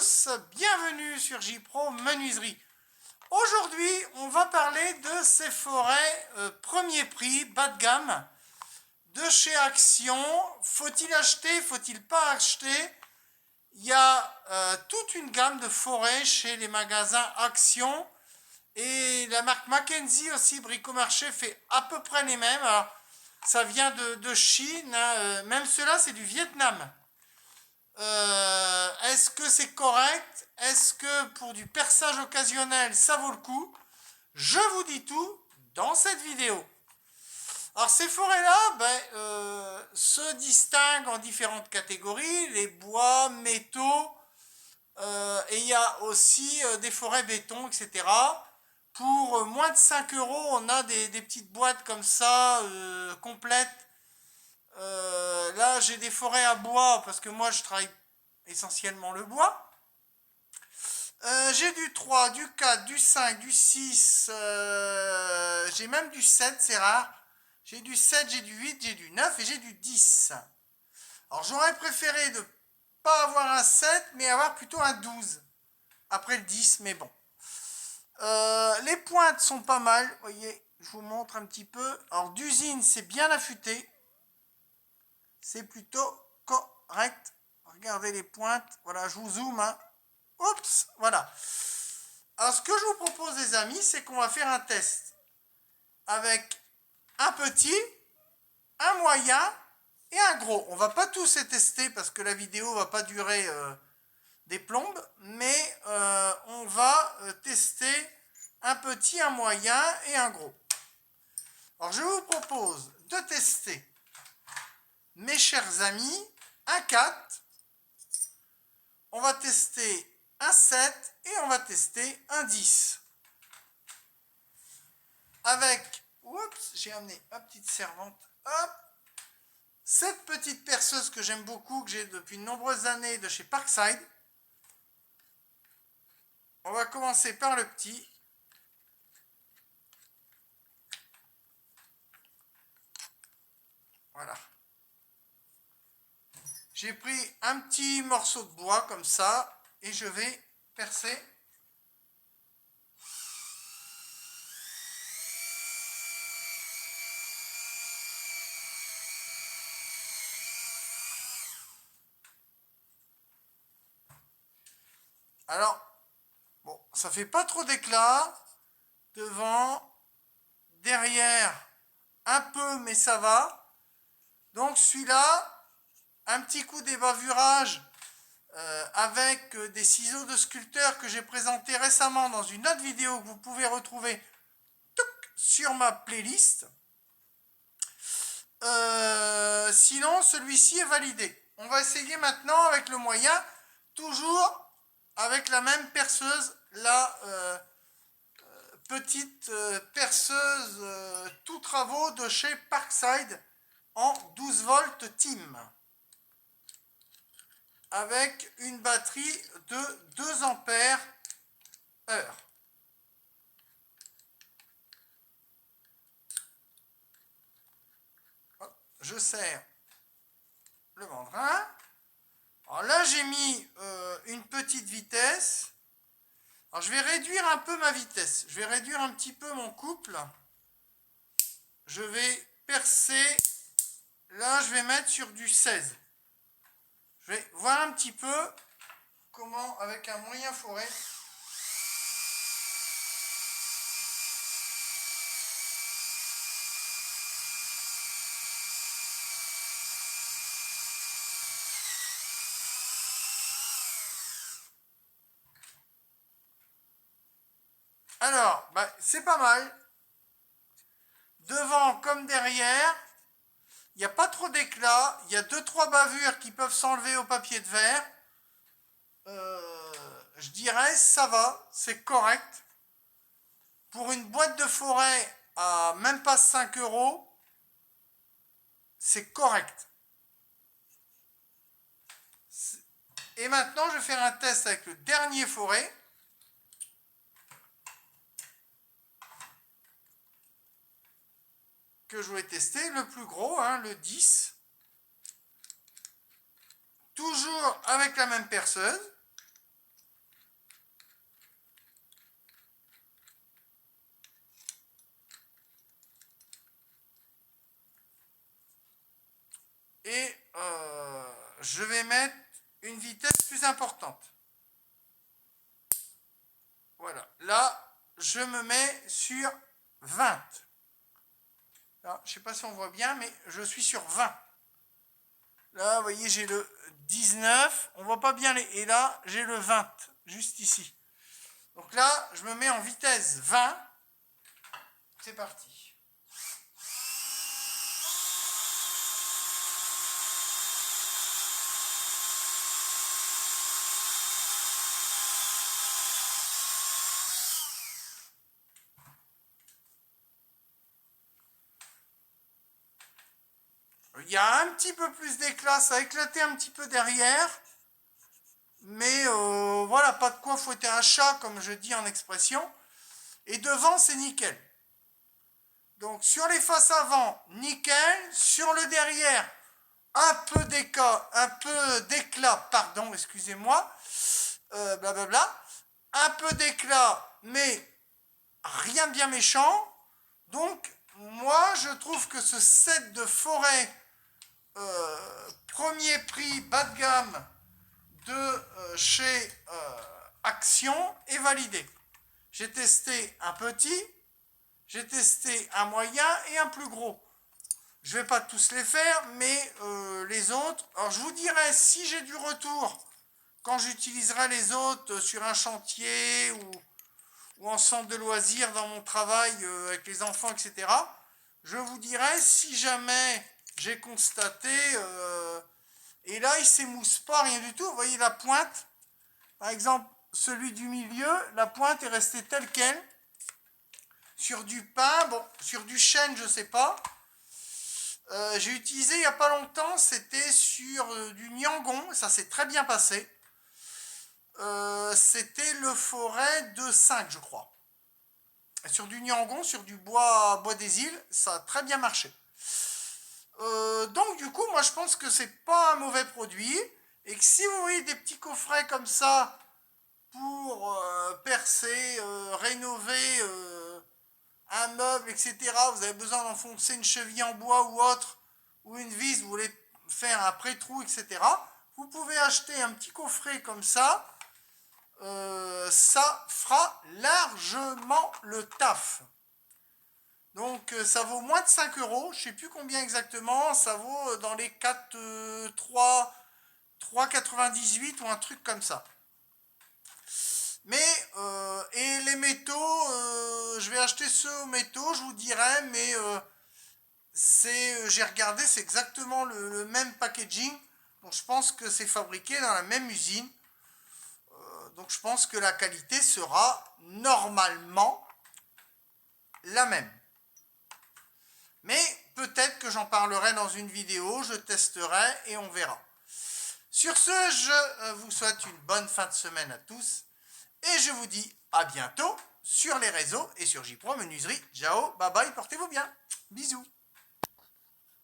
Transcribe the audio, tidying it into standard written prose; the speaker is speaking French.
tous, bienvenue sur JPro Menuiserie. Aujourd'hui, on va parler de ces forêts premier prix, bas de gamme, de chez Action. Faut-il acheter, faut-il pas acheter? Il y a toute une gamme de forêts chez les magasins Action. Et la marque Mackenzie aussi, Bricomarché, fait à peu près les mêmes. Alors, ça vient de Chine, hein, même ceux-là, c'est du Vietnam. Est-ce que c'est correct? Est-ce que pour du perçage occasionnel, ça vaut le coup? Je vous dis tout dans cette vidéo. Alors ces forêts-là se distinguent en différentes catégories, les bois, métaux, et il y a aussi des forêts béton, etc. Pour moins de 5 euros, on a des petites boîtes comme ça, complètes. Là, j'ai des forêts à bois parce que moi, je travaille essentiellement le bois. J'ai du 3, du 4, du 5, du 6, j'ai même du 7, c'est rare. J'ai du 7, j'ai du 8, j'ai du 9 et j'ai du 10. Alors j'aurais préféré ne pas avoir un 7, mais avoir plutôt un 12. Après le 10, mais bon. Les pointes sont pas mal, vous voyez, je vous montre un petit peu. Alors d'usine, c'est bien affûté. C'est plutôt correct. Regardez les pointes, voilà, je vous zoome, hein. Oups, voilà. Alors, ce que je vous propose, les amis, c'est qu'on va faire un test avec un petit, un moyen et un gros. On va pas tous les tester parce que la vidéo va pas durer des plombes, mais on va tester un petit, un moyen et un gros. Alors, je vous propose de tester, mes chers amis, un 4. On va tester un 7 et on va tester un 10. Avec, oups, j'ai amené ma petite servante, hop, cette petite perceuse que j'aime beaucoup, que j'ai depuis de nombreuses années de chez Parkside. On va commencer par le petit. Voilà. J'ai pris un petit morceau de bois comme ça et je vais percer. Alors, bon, ça fait pas trop d'éclat. Devant, derrière, un peu, mais ça va. Donc celui-là, un petit coup d'ébavurage avec des ciseaux de sculpteur que j'ai présenté récemment dans une autre vidéo que vous pouvez retrouver sur ma playlist. Sinon, celui-ci est validé. On va essayer maintenant avec le moyen, toujours avec la même perceuse, la petite perceuse tout travaux de chez Parkside en 12 volts Team, avec une batterie de 2 ampères heure. Je serre le mandrin. Alors là, j'ai mis une petite vitesse. Alors je vais réduire un peu ma vitesse. Je vais réduire un petit peu mon couple. Je vais percer. Là, je vais mettre sur du 16. Je vais voir un petit peu comment, avec un moyen forêt. Alors, c'est pas mal. Devant comme derrière, il n'y a pas trop d'éclat. Il y a 2-3 bavures qui peuvent s'enlever au papier de verre. Je dirais, ça va, c'est correct. Pour une boîte de forêt à même pas 5 euros, c'est correct. Et maintenant, je vais faire un test avec le dernier forêt. Que je voulais tester, le plus gros, hein, le 10. Toujours avec la même perceuse. je vais mettre une vitesse plus importante. Voilà, là, je me mets sur 20. Là, je ne sais pas si on voit bien, mais je suis sur 20. Là, vous voyez, j'ai le 19. On ne voit pas bien les... Et là, j'ai le 20, juste ici. Donc là, je me mets en vitesse 20. C'est parti. Il y a un petit peu plus d'éclat, ça a éclaté un petit peu derrière. Mais voilà, pas de quoi fouetter un chat, comme je dis en expression. Et devant, c'est nickel. Donc sur les faces avant, nickel. Sur le derrière, un peu d'éclat, pardon, excusez-moi. Blablabla. Un peu d'éclat, mais rien de bien méchant. Donc, moi, je trouve que ce set de forêt premier prix bas de gamme de chez Action est validé. J'ai testé un petit, j'ai testé un moyen et un plus gros. Je ne vais pas tous les faire, mais les autres... Alors, je vous dirai, si j'ai du retour, quand j'utiliserai les autres sur un chantier ou en centre de loisirs dans mon travail avec les enfants, etc., je vous dirai si jamais j'ai constaté... et là, il ne s'émousse pas, rien du tout. Vous voyez la pointe, par exemple, celui du milieu, la pointe est restée telle quelle. Sur du pin, bon, sur du chêne, je ne sais pas. J'ai utilisé il n'y a pas longtemps, c'était sur du Niangon, ça s'est très bien passé. C'était le forêt de 5, je crois. Sur du Niangon, sur du bois des îles, ça a très bien marché. Donc du coup, moi je pense que c'est pas un mauvais produit. Et que si vous voyez des petits coffrets comme ça pour percer, rénover un meuble, etc., vous avez besoin d'enfoncer une cheville en bois ou autre, ou une vis, vous voulez faire un pré-trou, etc., vous pouvez acheter un petit coffret comme ça. Ça fera largement le taf. Donc ça vaut moins de 5 euros, je ne sais plus combien exactement, ça vaut dans les 3,98 ou un truc comme ça. Mais, et les métaux, je vais acheter ceux aux métaux, je vous dirai, mais j'ai regardé, c'est exactement le même packaging, donc je pense que c'est fabriqué dans la même usine. Donc je pense que la qualité sera normalement la même. Mais peut-être que j'en parlerai dans une vidéo, je testerai et on verra. Sur ce, je vous souhaite une bonne fin de semaine à tous. Et je vous dis à bientôt sur les réseaux et sur J-Pro Menuiserie. Ciao, bye bye, portez-vous bien. Bisous.